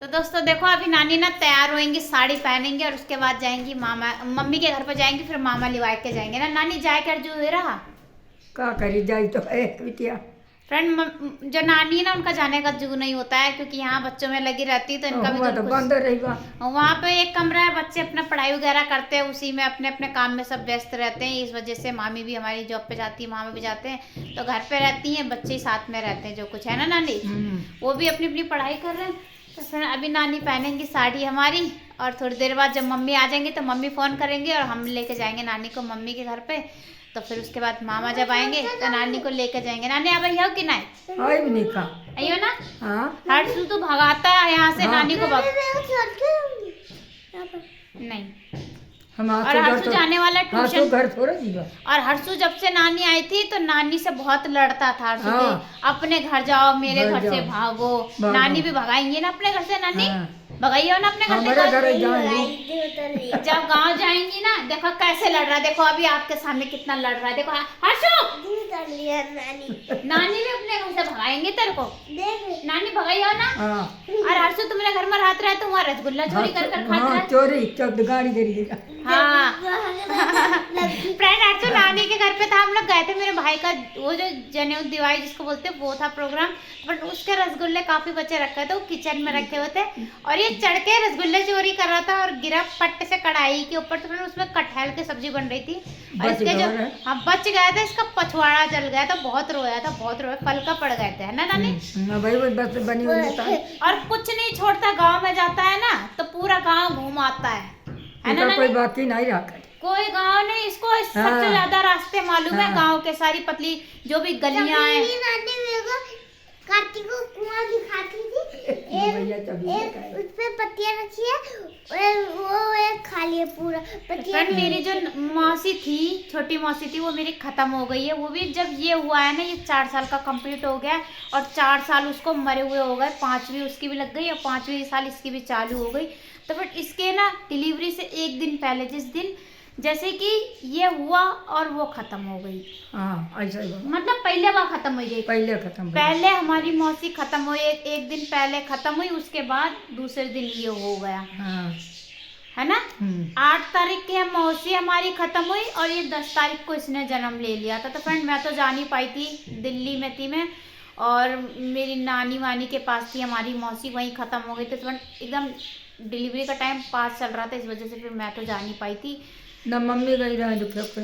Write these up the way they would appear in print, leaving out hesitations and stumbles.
तो दोस्तों देखो अभी नानी ना तैयार होएंगी, साड़ी पहनेंगी और उसके बाद जाएंगी मामा मम्मी के घर पर जाएंगी, फिर मामा लिवा के जाएंगे ना। नानी जाए कर जो है रहा का करी जाई तो है बिटिया। फ्रेंड जो नानी है ना उनका जाने का जू नहीं होता है, क्योंकि यहाँ बच्चों में लगी रहती है तो इनका भी हुआ तो बंद रहेगा। वहाँ पे एक कमरा है, बच्चे अपना पढ़ाई वगैरह करते हैं, उसी में अपने अपने काम में सब व्यस्त रहते हैं। इस वजह से मामी भी हमारी जॉब पे जाती है, मामा भी जाते हैं, तो घर पे रहती हैं, बच्चे साथ में रहते हैं जो कुछ है ना नानी, वो भी अपनी अपनी पढ़ाई कर रहे हैं। तो फिर अभी नानी पहनेंगी साड़ी हमारी, और थोड़ी देर बाद जब मम्मी आ जाएंगी तो मम्मी फ़ोन करेंगे और हम लेके जाएंगे नानी को मम्मी के घर पे। तो फिर उसके बाद मामा जब आएंगे तो नानी को लेके जाएंगे। नानी अब आई हो कि नहीं? आई भी नहीं का आइयो ना। हाँ हर्षू तो भगाता है यहाँ से, हाँ। नानी को नहीं। हम और हर्षू जाने वाला ट्यूशन। घर थोड़ा जीवा। और हर्षू जब से नानी आई थी तो नानी से बहुत लड़ता था हर्षू हाँ। के, अपने घर जाओ, मेरे घर से भागो। नानी भी भगाएंगे ना अपने घर से, नानी भगाइयो ना अपने घर से। जब गांव जाएंगी ना देखो कैसे लड़ रहा है, देखो अभी आपके सामने कितना लड़ रहा है, देखो हर्षू। नानी भी अपने घर से भगाएंगे तेरे को, नानी भगाइयो ना। और हर्षू तुम्हारे घर में रात रहे तो वहाँ रसगुल्ला चोरी कर कर खाता है। चोरी गाड़ी करी। हाँ फ्रेंड हर्षू नानी के घर पे था, हम लोग गए थे, मेरे भाई का वो जो जनेऊ दिवाली जिसको बोलते हैं वो था प्रोग्राम, बट उसके रसगुल्ले काफी बचे रखे थे, वो किचन में रखे हुए थे और ये चढ़ के रसगुल्ले चोरी कर रहा था और गिरा पट्टे से कढ़ाई के ऊपर। तो फिर उसमें कटहल की सब्जी बन रही थी और इसके जो बच गया था, इसका पछवाड़ा जल गया था, बहुत रोया था, बहुत रोया, पल का पड़ गए थे, है ना नानी? बस बनी हुई और कुछ नहीं छोड़ता, गाँव में जाता है ना तो पूरा गाँव घूम आता है ना? कोई बाकी नहीं रहा कोई गांव नहीं, इसको सबसे ज्यादा रास्ते मालूम है गांव के, सारी पतली जो भी गलियां हैं। कार्तिक को कुआं दिखाती थी, एक उस पे पत्तियां रखी है, वो एक खाली है पूरा पत्तियां। मेरी जो मौसी थी, छोटी मौसी थी, वो मेरी खत्म हो गई है। वो भी जब ये हुआ है ना, ये 4 साल का कंप्लीट हो गया और 4 साल उसको मरे हुए हो गए, 5वीं उसकी भी लग गई और 5वीं साल इसकी भी चालू हो गई। तो फिर इसके ना डिलीवरी से एक दिन पहले, जिस दिन जैसे कि ये हुआ और वो खत्म हो गई। ऐसा ही मतलब पहले वो खत्म हो गई, पहले हमारी मौसी खत्म हुई, एक दिन पहले खत्म हुई, उसके बाद दूसरे दिन ये हो गया। है ना? 8 तारीख की मौसी हमारी खत्म हुई और ये 10 तारीख को इसने जन्म ले लिया था। तो फ्रेंड मैं तो जा नहीं पाई थी, दिल्ली में थी मैं, और मेरी नानी वानी के पास थी हमारी मौसी, वहीं खत्म हो गई थी। तो एकदम डिलीवरी का टाइम पास चल रहा था, इस वजह से फिर मैं तो जा नहीं पाई थी ना। मम्मी गई रहा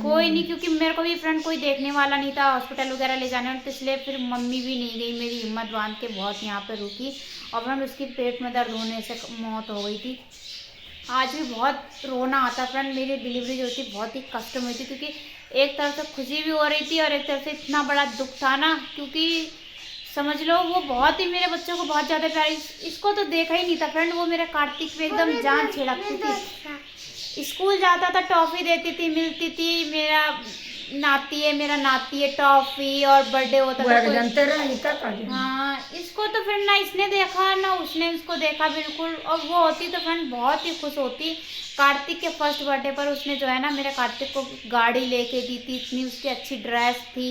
कोई नहीं, क्योंकि मेरे को भी फ्रेंड कोई देखने वाला नहीं था, हॉस्पिटल वगैरह ले जाने वाले, तो इसलिए फिर मम्मी भी नहीं गई। मेरी हिम्मत बांध के बहुत यहाँ पे रुकी और फ्रेंड उसकी पेट में दर्द होने से मौत हो गई थी। आज भी बहुत रोना आता फ्रेंड, मेरी डिलीवरी जो थी बहुत ही कष्ट में हुई थी, क्योंकि एक तरफ से खुशी भी हो रही थी और एक तरफ से इतना बड़ा दुख था ना, क्योंकि समझ लो वो बहुत ही मेरे बच्चों को बहुत ज़्यादा प्यार, इसको तो देखा ही नहीं था फ्रेंड, वो मेरे कार्तिक पे एकदम जान छिड़कती थी। स्कूल जाता था टॉफी देती थी, मिलती थी, मेरा नाती है टॉफी, और बर्थडे होता था। हाँ इसको तो फिर ना इसने देखा ना उसने इसको देखा बिल्कुल, और वो होती तो फ्रेंड बहुत ही खुश होती। कार्तिक के फर्स्ट बर्थडे पर उसने जो है ना मेरे कार्तिक को गाड़ी लेके दी थी, इतनी उसकी अच्छी ड्रेस थी,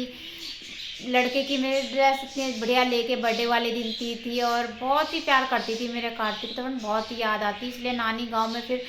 लड़के की मेरी ड्रेस इतनी बढ़िया लेके बर्थडे वाले दिन दी थी और बहुत ही प्यार करती थी मेरे कार्तिक। तो फ्रेंड बहुत ही याद आती, इसलिए नानी गाँव में फिर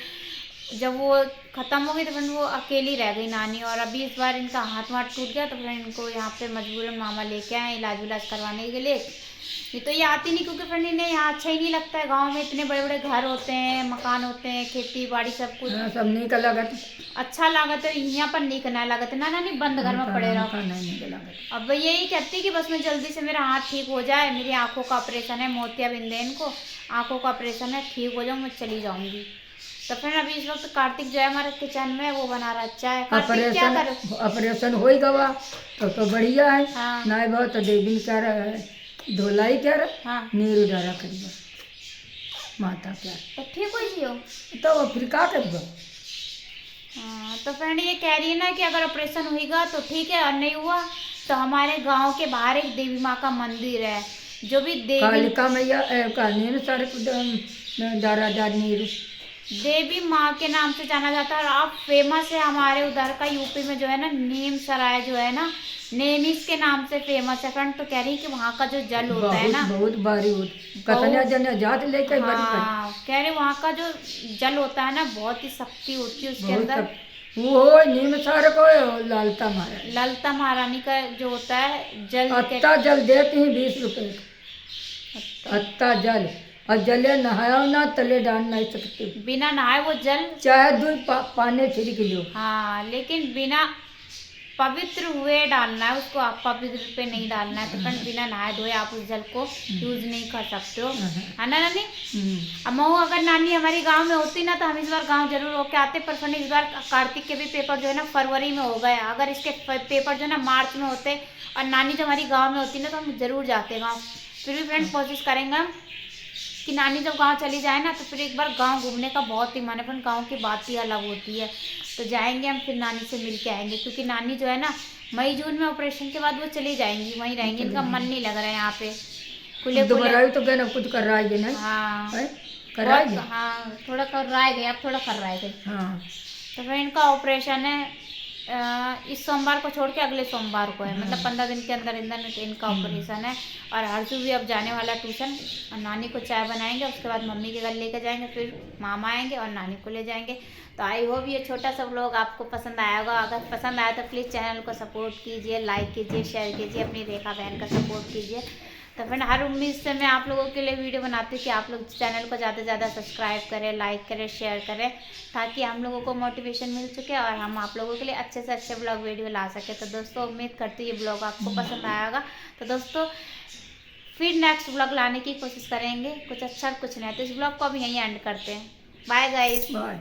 जब वो ख़त्म हो गई तो फिर वो अकेली रह गई नानी। और अभी इस बार इनका हाथ वाथ टूट गया तो फिर इनको यहाँ पे मजबूरन मामा लेके आए इलाज विलाज करवाने के लिए। नहीं तो ये आती नहीं, क्योंकि फिर इन्हें यहाँ अच्छा ही नहीं लगता है। गांव में इतने बड़े बड़े घर होते हैं, मकान होते हैं, खेती बाड़ी सब कुछ सब नहीं का लागत, अच्छा लागत है, यहाँ पर नहीं करना लागत ना नानी, बंद घर में पड़े रहो। अब यही कहती कि बस मैं जल्दी से मेरा हाथ ठीक हो जाए, मेरी आँखों का ऑपरेशन है, मोतियाबिंद है इनको, आँखों का ऑपरेशन है, ठीक हो जाऊँ मैं चली जाऊँगी। तो फिर अभी इस वक्त कार्तिक जो है हमारे किचन में वो बना रहा है चाय। ऑपरेशन हो गवा तो बढ़िया है। नहीं बहुत तो देवी कह रहा है, धोलाई कह रहा, नीरू डारा करिए माता क्या तो ठीक हो जियो, तो फिर क्या करिए। हाँ तो फ्रेंड ये कह रही है ना कि अगर ऑपरेशन होगा तो ठीक है, और नहीं हुआ तो हमारे गांव के बाहर एक देवी माँ का मंदिर है, जो भी देवी कालिका मैया सारे दारा नीरू देवी माँ के नाम से जाना जाता है। और अब फेमस है हमारे उधर का, यूपी में जो है ना, नीम सराय जो है ना, नेमिस के नाम से फेमस है फ्रेंड। तो कह रही है कि वहाँ का जो जल होता है ना, बहुत भारी कतने जने जात लेकर हाँ, कह रहे वहाँ का जो जल होता है ना, बहुत ही शक्ति होती है उसके अंदर। वो नीम सारे को ललता महारानी का जो होता है जल, अत्ता जल देते हैं 20 रुपए अत्ता जल, और जले नहाया ना तले डाल नहीं सकते, बिना नहाए वो जल चाहे दूध पानी छिड़क लो। हाँ, लेकिन बिना पवित्र हुए डालना है उसको, आप पवित्र पे नहीं डालना है। तो फ्रेंड बिना नहाए धोए आप उस जल को यूज नहीं कर सकते हो, है ना नानी। अब मऊ अगर नानी हमारी गांव में होती ना, तो हम इस बार गांव जरूर होके आते। पर फ्रेंड इस बार कार्तिक के भी पेपर जो है ना फरवरी में हो गए। अगर इसके पेपर जो है ना मार्च में होते और नानी जब हमारी गाँव में होती ना, तो हम जरूर जाते गाँव। फिर भी फ्रेंड कोशिश करेंगे कि नानी जब गांव चली जाए ना, तो फिर एक बार गांव घूमने का बहुत ही मन है। पर गांव की बात ही अलग होती है। तो जाएंगे हम, फिर नानी से मिल के आएंगे। क्योंकि नानी जो है ना, मई जून में ऑपरेशन के बाद वो चली जाएंगी, वहीं रहेंगी। इनका मन नहीं लग रहा है यहाँ पे खुले तो कहना कुछ कर रहा है ना। हाँ, हाँ, थोड़ा कर रहा है, अब थोड़ा कर रहा है। हाँ, तो फिर इनका ऑपरेशन है इस सोमवार को छोड़ के अगले सोमवार को है। मतलब 15 दिन के अंदर इनका ऑपरेशन है। और हर्षु भी अब जाने वाला ट्यूशन। और नानी को चाय बनाएंगे, उसके बाद मम्मी के घर लेकर जाएंगे, फिर मामा आएंगे और नानी को ले जाएंगे। तो आई होप ये छोटा सा व्लॉग आपको पसंद आया होगा। अगर पसंद आया तो प्लीज़ चैनल को सपोर्ट कीजिए, लाइक कीजिए, शेयर कीजिए, अपनी रेखा बहन का सपोर्ट कीजिए। तो फिर हर उम्मीद से मैं आप लोगों के लिए वीडियो बनाती हूँ कि आप लोग चैनल को ज़्यादा से ज़्यादा सब्सक्राइब करें, लाइक करें, शेयर करें, ताकि हम लोगों को मोटिवेशन मिल सके और हम आप लोगों के लिए अच्छे से अच्छे ब्लॉग वीडियो ला सके। तो दोस्तों उम्मीद करती हूँ ये ब्लॉग आपको पसंद आया होगा। तो दोस्तों फिर नेक्स्ट ब्लॉग लाने की कोशिश करेंगे, कुछ अच्छा कुछ नहीं। तो इस ब्लॉग को अभी यहीं एंड करते हैं। Bye guys. बाय।